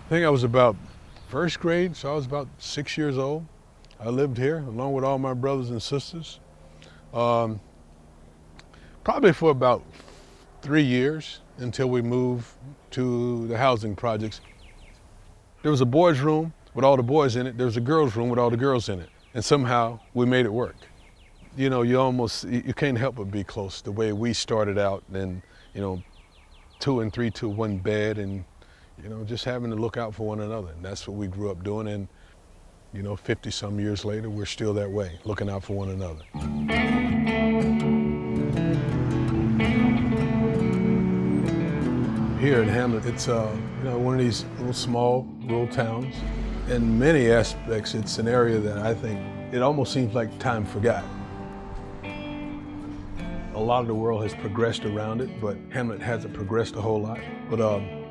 I think I was about first grade, so I was about 6 years old. I lived here along with all my brothers and sisters. Um, Probably for about 3 years until we moved to the housing projects. There was a boys' room with all the boys in it. There was a girls' room with all the girls in it. And somehow we made it work. You know, you can't help but be close the way we started out and, you know, two and three to one bed and, you know, just having to look out for one another. And that's what we grew up doing. And, you know, 50 some years later, we're still that way, looking out for one another. Here in Hamlet, it's you know, one of these little small rural towns. In many aspects, it's an area that I think it almost seems like time forgot. A lot of the world has progressed around it, but Hamlet hasn't progressed a whole lot. But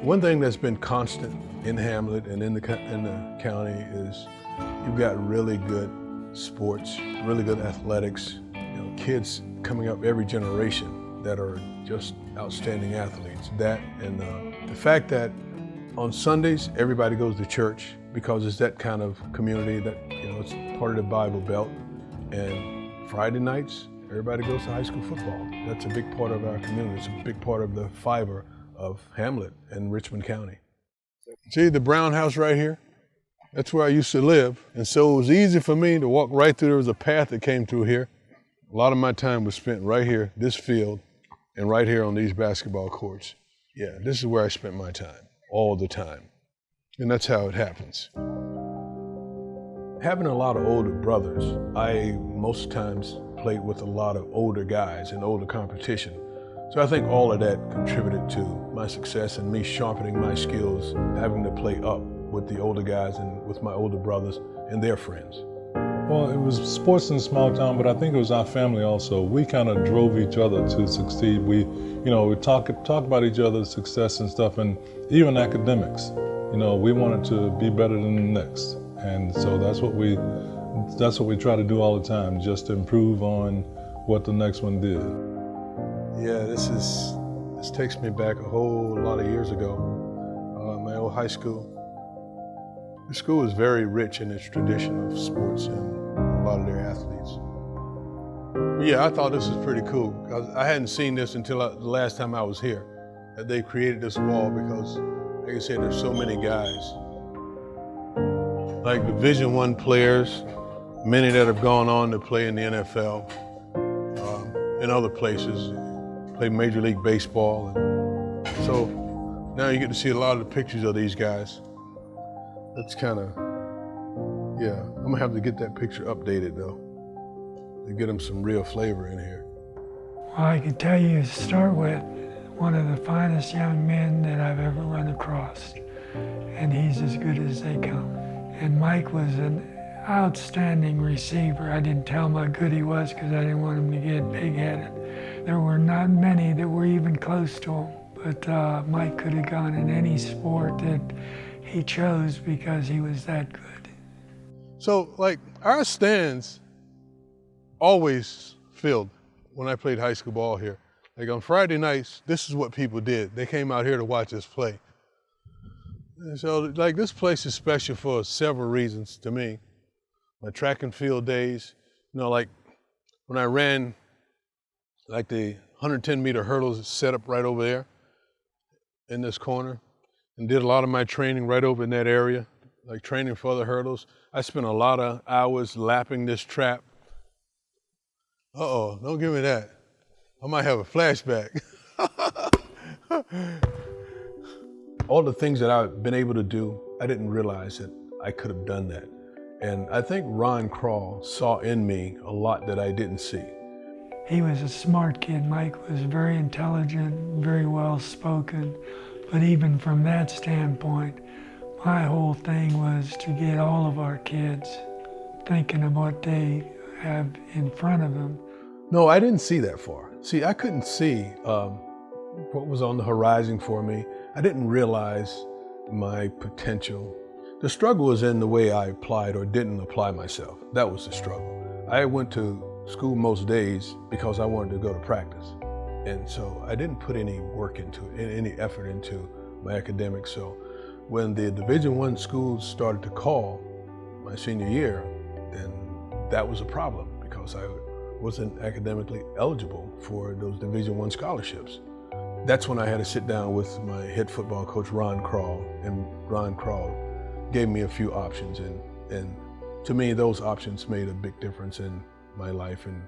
one thing that's been constant in Hamlet and in the county is you've got really good sports, really good athletics. You know, kids coming up every generation that are just outstanding athletes. That and the fact that on Sundays everybody goes to church because it's that kind of community that, you know, it's part of the Bible Belt. And Friday nights everybody goes to high school football. That's a big part of our community. It's a big part of the fiber of Hamlet and Richmond County. See the brown house right here? That's where I used to live. And so it was easy for me to walk right through. There was a path that came through here. A lot of my time was spent right here, this field, and right here on these basketball courts. Yeah, this is where I spent my time, all the time. And that's how it happens. Having a lot of older brothers, I most times played with a lot of older guys in older competition. So I think all of that contributed to my success and me sharpening my skills, having to play up with the older guys and with my older brothers and their friends. Well, it was sports in a small town, but I think it was our family also. We kind of drove each other to succeed. We talk about each other's success and stuff, and even academics. You know, we wanted to be better than the next, and so that's what we try to do all the time, just to improve on what the next one did. Yeah, this takes me back a whole lot of years ago. My old high school. The school is very rich in its tradition of sports and a lot of their athletes. But yeah, I thought this was pretty cool. I hadn't seen this until the last time I was here, that they created this wall because, like I said, there's so many guys. Like Division I players, many that have gone on to play in the NFL, in other places, play Major League Baseball. And so now you get to see a lot of the pictures of these guys. That's kind of, yeah, I'm gonna have to get that picture updated though, to get them some real flavor in here. Well, I can tell you to start with, one of the finest young men that I've ever run across, and he's as good as they come. And Mike was an outstanding receiver. I didn't tell him how good he was because I didn't want him to get big-headed. There were not many that were even close to him, but Mike could have gone in any sport that he chose because he was that good. So like our stands always filled when I played high school ball here. Like on Friday nights, this is what people did. They came out here to watch us play. And so like this place is special for several reasons to me. My track and field days, you know, like when I ran like the 110-meter hurdles set up right over there in this corner, and did a lot of my training right over in that area, like training for the hurdles. I spent a lot of hours lapping this trap. Uh-oh, don't give me that. I might have a flashback. All the things that I've been able to do, I didn't realize that I could have done that. And I think Ron Krall saw in me a lot that I didn't see. He was a smart kid. Mike was very intelligent, very well spoken. But even from that standpoint, my whole thing was to get all of our kids thinking of what they have in front of them. No, I didn't see that far. See, I couldn't see what was on the horizon for me. I didn't realize my potential. The struggle was in the way I applied or didn't apply myself. That was the struggle. I went to school most days because I wanted to go to practice. And so I didn't put any work into it, any effort into my academics. So When the Division I schools started to call my senior year, then that was a problem because I wasn't academically eligible for those Division I scholarships. That's when I had to sit down with my head football coach, Ron Krall, and Ron Krall gave me a few options, and to me, those options made a big difference in my life and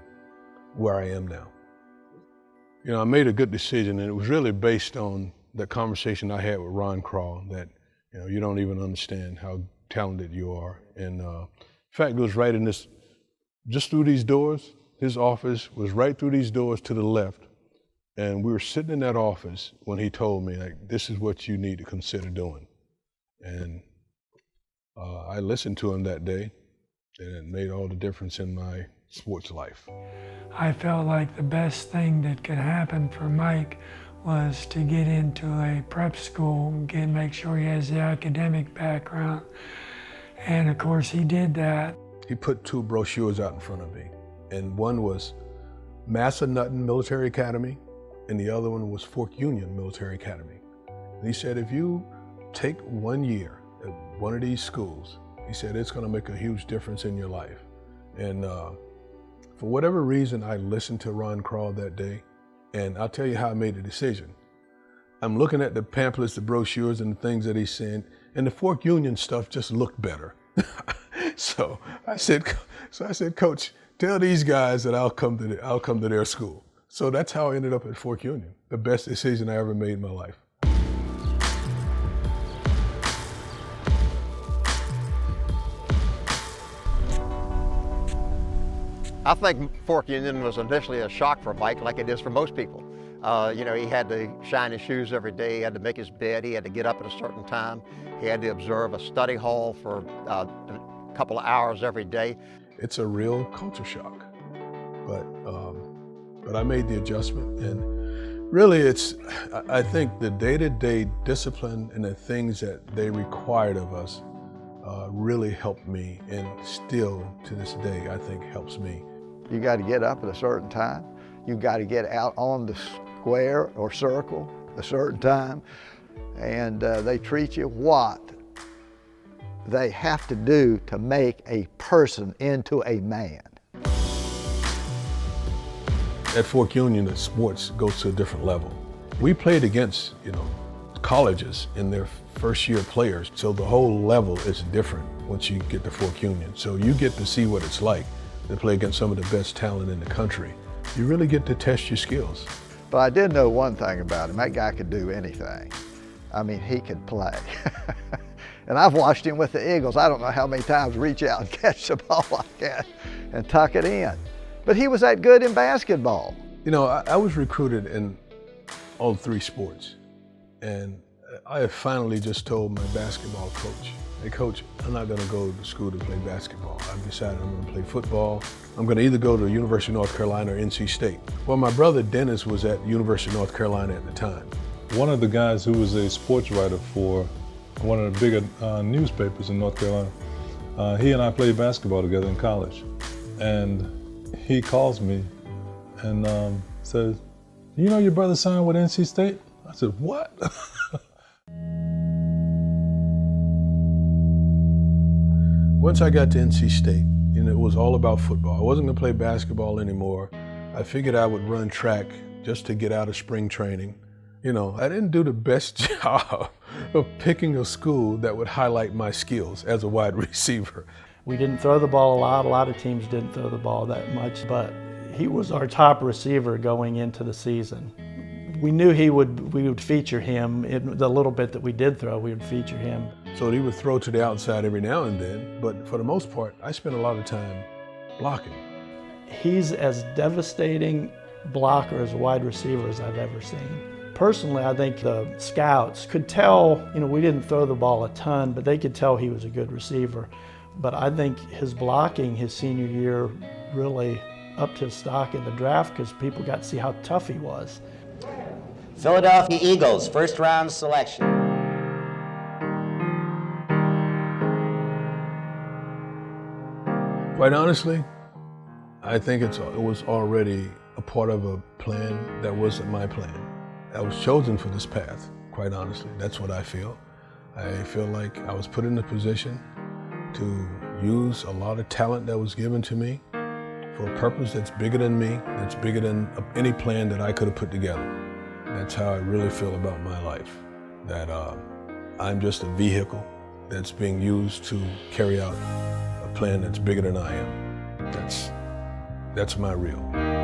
where I am now. You know, I made a good decision, and it was really based on the conversation I had with Ron Krall that, you know, you don't even understand how talented you are. And in fact, it was right in this, just through these doors, his office was right through these doors to the left. And we were sitting in that office when he told me, like, this is what you need to consider doing. And I listened to him that day, and it made all the difference in my sports life. I felt like the best thing that could happen for Mike was to get into a prep school, make sure he has the academic background. And of course he did that. He put two brochures out in front of me, and one was Massanutten Military Academy, and the other one was Fork Union Military Academy. And he said, if you take 1 year at one of these schools, he said, it's gonna make a huge difference in your life. And for whatever reason, I listened to Ron Krall that day, and I'll tell you how I made the decision. I'm looking at the pamphlets, the brochures, and the things that he's saying, and the Fork Union stuff just looked better. So I said, Coach, tell these guys that I'll come to their school. So that's how I ended up at Fork Union. The best decision I ever made in my life. I think Fork Union was initially a shock for Mike, like it is for most people. You know, he had to shine his shoes every day, he had to make his bed, he had to get up at a certain time, he had to observe a study hall for a couple of hours every day. It's a real culture shock, but I made the adjustment, and really I think the day-to-day discipline and the things that they required of us really helped me, and still to this day I think helps me. You got to get up at a certain time. You got to get out on the square or circle a certain time, and they treat you what they have to do to make a person into a man. At Fork Union, the sports goes to a different level. We played against, you know, colleges in their first year players, so the whole level is different once you get to Fork Union. So you get to see what it's like to play against some of the best talent in the country. You really get to test your skills. But I did know one thing about him, that guy could do anything. I mean, he could play. And I've watched him with the Eagles, I don't know how many times reach out and catch the ball like that and tuck it in. But he was that good in basketball. You know, I was recruited in all three sports, and I have finally just told my basketball coach, hey coach, I'm not gonna go to school to play basketball. I've decided I'm gonna play football. I'm gonna either go to University of North Carolina or NC State. Well, my brother Dennis was at University of North Carolina at the time. One of the guys who was a sports writer for one of the bigger newspapers in North Carolina, he and I played basketball together in college. And he calls me and says, you know your brother signed with NC State? I said, what? Once I got to NC State, you know, it was all about football. I wasn't gonna play basketball anymore. I figured I would run track just to get out of spring training. You know, I didn't do the best job of picking a school that would highlight my skills as a wide receiver. We didn't throw the ball a lot. A lot of teams didn't throw the ball that much, but he was our top receiver going into the season. We knew we would feature him. In the little bit that we did throw, we would feature him. So he would throw to the outside every now and then, but for the most part, I spent a lot of time blocking. He's as devastating blocker as a wide receiver as I've ever seen. Personally, I think the scouts could tell, you know, we didn't throw the ball a ton, but they could tell he was a good receiver. But I think his blocking his senior year really upped his stock in the draft because people got to see how tough he was. Philadelphia Eagles, first round selection. Quite honestly, I think it was already a part of a plan that wasn't my plan. I was chosen for this path, quite honestly. That's what I feel. I feel like I was put in a position to use a lot of talent that was given to me for a purpose that's bigger than me, that's bigger than any plan that I could have put together. That's how I really feel about my life, that I'm just a vehicle that's being used to carry out a plan that's bigger than I am. That's my real.